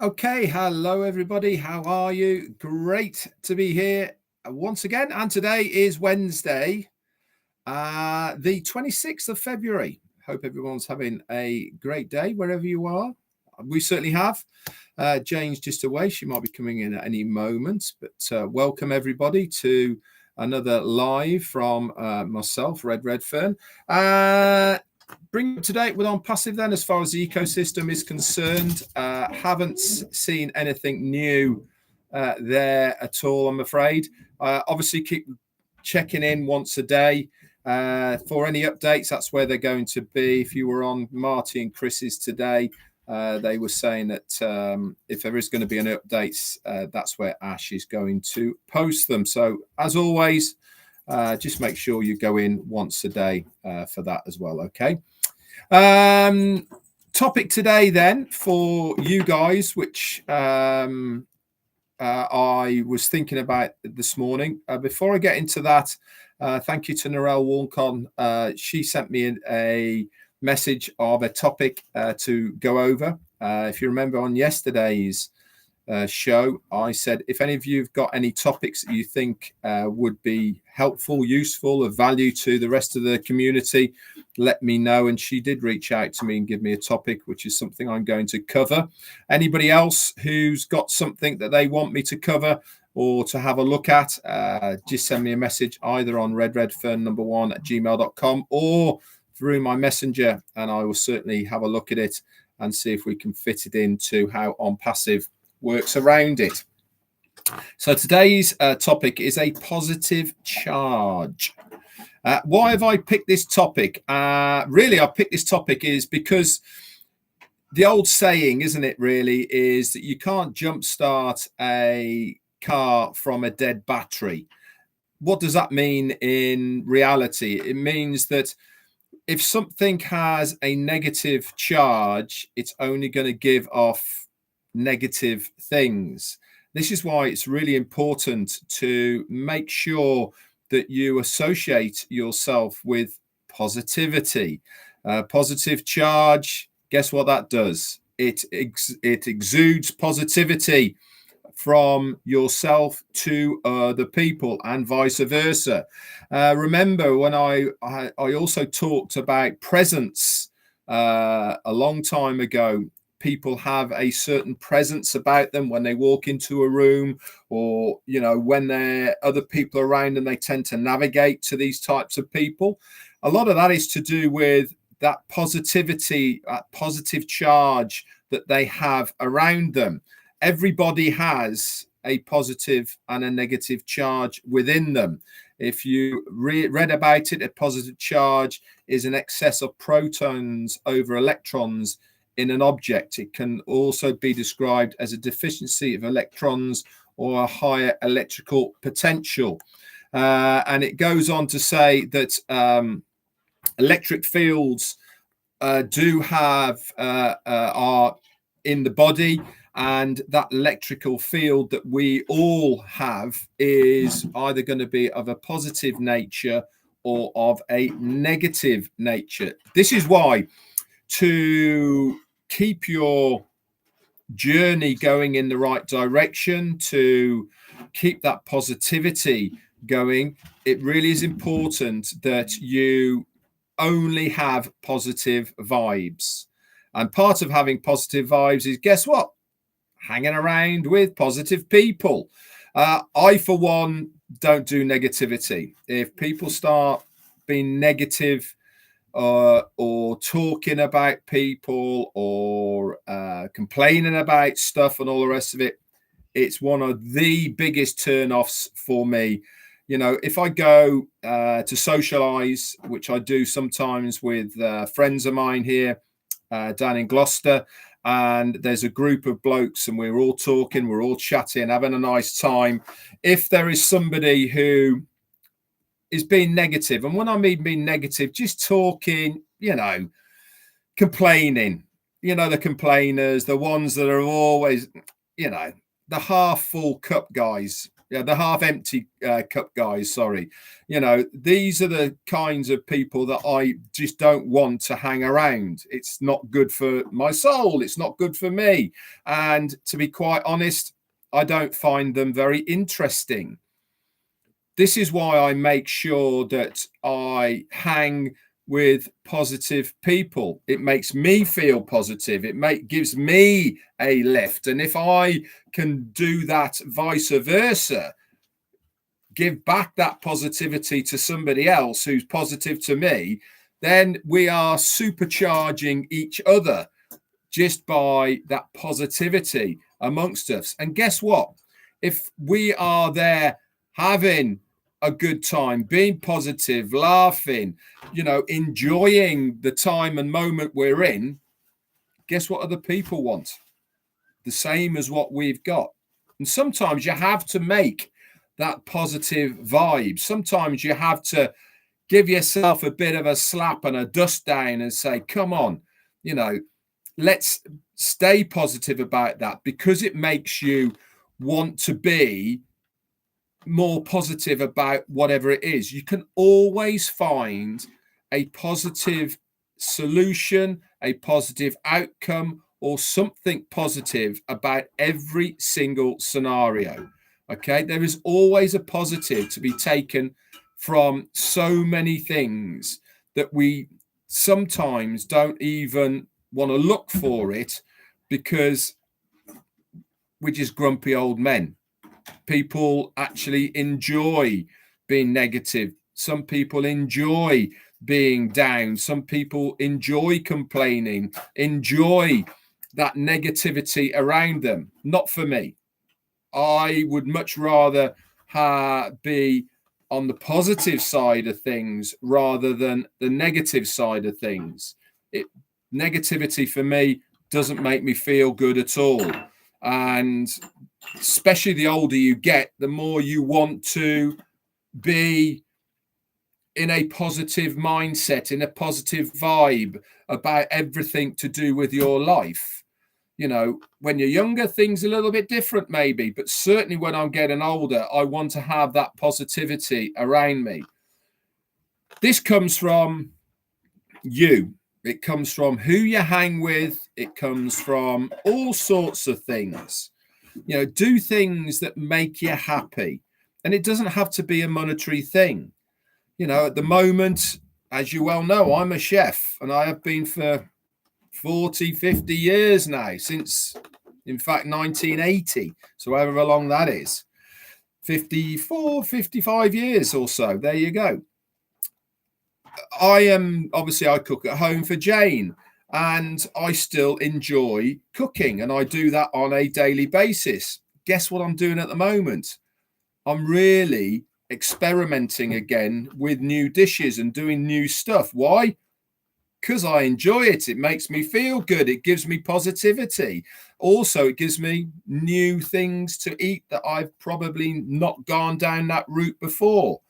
Okay, hello everybody. How are you? Great to be here once again. And today is Wednesday, the 26th of February. Hope everyone's having a great day wherever you are. We certainly have. Jane's just away. She might be coming in at any moment. But welcome everybody to another live from myself, Redfern. Bring up to date with OnPassive then, as far as the ecosystem is concerned. Haven't seen anything new there at all, I'm afraid. Obviously, keep checking in once a day for any updates. That's where they're going to be. If you were on Marty and Chris's today, they were saying that if there is going to be any updates, that's where Ash is going to post them. So, as always, just make sure you go in once a day for that as well. Okay. Topic today then for you guys, which I was thinking about this morning. Before I get into that, thank you to Narelle Warncon. She sent me a message of a topic to go over. If you remember on yesterday's show, I said if any of you have got any topics that you think would be helpful, useful, of value to the rest of the community, let me know. And she did reach out to me and give me a topic, which is something I'm going to cover. Anybody else who's got something that they want me to cover or to have a look at, just send me a message either on redfern1@gmail.com or through my messenger, and I will certainly have a look at it and see if we can fit it into how OnPassive works around it. So today's topic is a positive charge. Why have I picked this topic? Really, I picked this topic is because the old saying, isn't it, really, is that you can't jumpstart a car from a dead battery. What does that mean in reality? It means that if something has a negative charge, it's only going to give off negative things. This is why it's really important to make sure that you associate yourself with positivity. Positive charge, guess what that does? It exudes positivity from yourself to other people and vice versa. Remember when I also talked about presence a long time ago. People have a certain presence about them when they walk into a room, or when there are other people around, and they tend to navigate to these types of people. A lot of that is to do with that positivity, that positive charge that they have around them. Everybody has a positive and a negative charge within them. If you read about it, a positive charge is an excess of protons over electrons in an object. It can also be described as a deficiency of electrons or a higher electrical potential. And it goes on to say that electric fields do have are in the body, and that electrical field that we all have is either going to be of a positive nature or of a negative nature. This is why, to keep your journey going in the right direction, to keep that positivity going, it really is important that you only have positive vibes. And part of having positive vibes is, guess what? Hanging around with positive people. I, for one, don't do negativity. If people start being negative or talking about people or complaining about stuff and all the rest of it, it's one of the biggest turn-offs for me. If I go to socialize, which I do sometimes with friends of mine here down in Gloucester, and there's a group of blokes and we're all talking, we're all chatting, having a nice time. If there is somebody who is being negative, and when I mean being negative, just talking, complaining, the complainers, the ones that are always, the half full cup guys, Yeah, the half empty cup guys, sorry. You know, these are the kinds of people that I just don't want to hang around. It's not good for my soul. It's not good for me. And to be quite honest, I don't find them very interesting. This is why I make sure that I hang with positive people. It makes me feel positive. It gives me a lift. And if I can do that vice versa, give back that positivity to somebody else who's positive to me, then we are supercharging each other just by that positivity amongst us. And guess what? If we are there having a good time, being positive, laughing, you know, enjoying the time and moment we're in, guess what other people want? The same as what we've got. And sometimes you have to make that positive vibe. Sometimes you have to give yourself a bit of a slap and a dust down and say, come on, you know, let's stay positive about that, because it makes you want to be more positive about whatever it is. You can always find a positive solution, a positive outcome, or something positive about every single scenario. Okay, there is always a positive to be taken from so many things that we sometimes don't even want to look for it, because we're just grumpy old men. People actually enjoy being negative. Some people enjoy being down. Some people enjoy complaining, enjoy that negativity around them. Not for me. I would much rather be on the positive side of things rather than the negative side of things. Negativity for me doesn't make me feel good at all. And especially the older you get, the more you want to be in a positive mindset, in a positive vibe about everything to do with your life. You know, when you're younger, things are a little bit different maybe, but certainly when I'm getting older, I want to have that positivity around me. This comes from you. It comes from who you hang with. It comes from all sorts of things. You know, do things that make you happy. And it doesn't have to be a monetary thing. You know, at the moment, as you well know, I'm a chef, and I have been for 40, 50 years now, since, in fact, 1980. So however long that is, 54, 55 years or so. There you go. I cook at home for Jane, and I still enjoy cooking, and I do that on a daily basis. Guess what I'm doing at the moment? I'm really experimenting again with new dishes and doing new stuff. Why? Because I enjoy it. It makes me feel good. It gives me positivity. Also, it gives me new things to eat that I've probably not gone down that route before.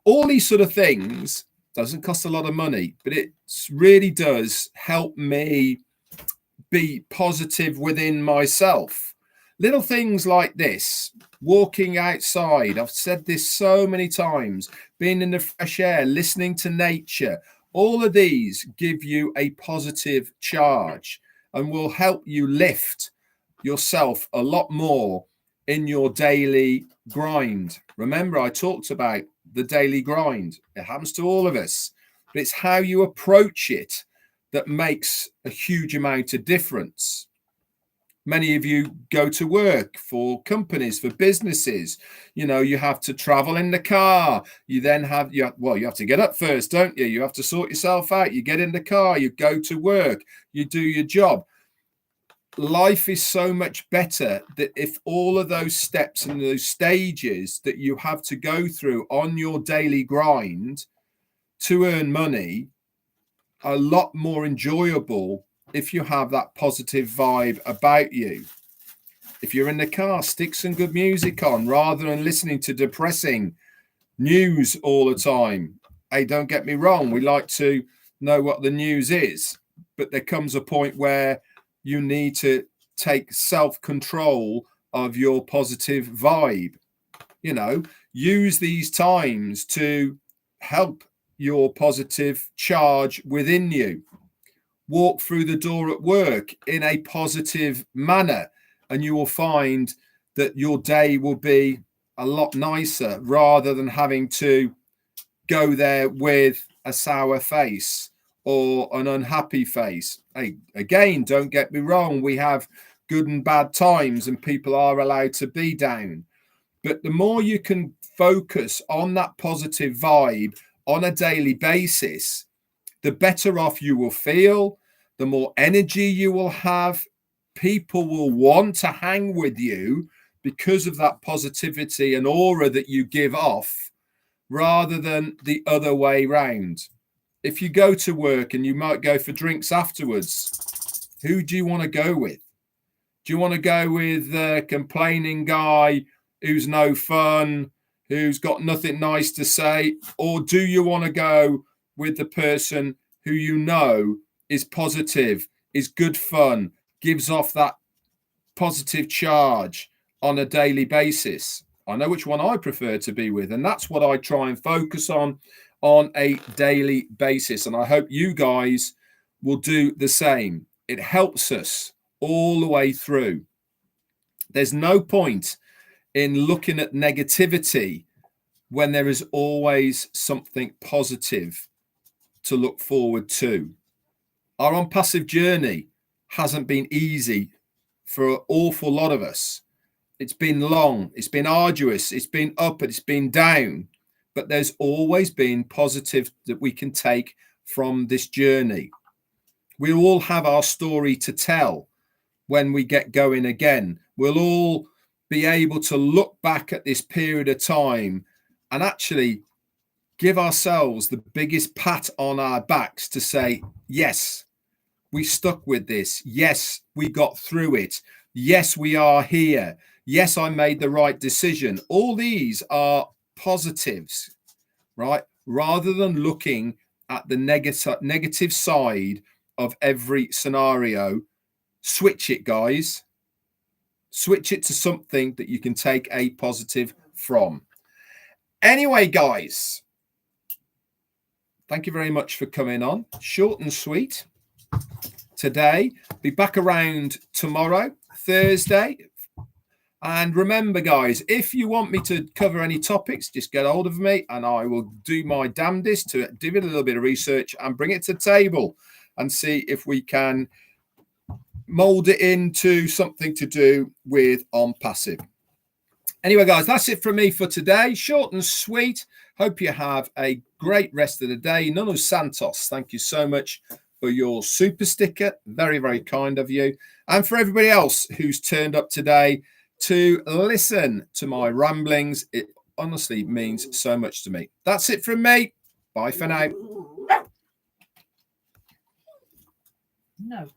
All these sort of things doesn't cost a lot of money, but it really does help me be positive within myself. Little things like this, walking outside. I've said this so many times, being in the fresh air, listening to nature. All of these give you a positive charge and will help you lift yourself a lot more in your daily grind. Remember, I talked about the daily grind. It happens to all of us, but it's how you approach it that makes a huge amount of difference. Many of you go to work for companies, for businesses. You know, you have to travel in the car. You then have, you have to get up first, don't you? You have to sort yourself out. You get in the car, you go to work, you do your job. Life is so much better that if all of those steps and those stages that you have to go through on your daily grind to earn money are a lot more enjoyable if you have that positive vibe about you. If you're in the car, stick some good music on rather than listening to depressing news all the time. Hey, don't get me wrong, we like to know what the news is, but there comes a point where you need to take self-control of your positive vibe. You know, use these times to help your positive charge within you. Walk through the door at work in a positive manner, and you will find that your day will be a lot nicer rather than having to go there with a sour face or an unhappy face. Hey, again, don't get me wrong, we have good and bad times and people are allowed to be down. But the more you can focus on that positive vibe on a daily basis, the better off you will feel, the more energy you will have. People will want to hang with you because of that positivity and aura that you give off, rather than the other way round. If you go to work and you might go for drinks afterwards, who do you want to go with? Do you want to go with the complaining guy who's no fun, who's got nothing nice to say? Or do you want to go with the person who you know is positive, is good fun, gives off that positive charge on a daily basis? I know which one I prefer to be with, and that's what I try and focus on a daily basis. And I hope you guys will do the same. It helps us all the way through. There's no point in looking at negativity when there is always something positive to look forward to. Our OnPassive journey hasn't been easy for an awful lot of us. It's been long, it's been arduous, it's been up and it's been down, but there's always been positive that we can take from this journey. We all have our story to tell when we get going again. We'll all be able to look back at this period of time and actually give ourselves the biggest pat on our backs to say, yes, we stuck with this. Yes, we got through it. Yes, we are here. Yes, I made the right decision. All these are positives, right? Rather than looking at the negative side of every scenario, switch it, guys. Switch it to something that you can take a positive from. Anyway, guys, thank you very much for coming on. Short and sweet today. Be back around tomorrow, Thursday. And remember, guys, if you want me to cover any topics, just get hold of me and I will do my damnedest to do a little bit of research and bring it to the table and see if we can mold it into something to do with OnPassive. Anyway, guys, that's it from me for today. Short and sweet. Hope you have a great rest of the day. Nuno Santos, thank you so much for your super sticker. Very, very kind of you. And for everybody else who's turned up today to listen to my ramblings, it honestly means so much to me. That's it from me. Bye for now. No.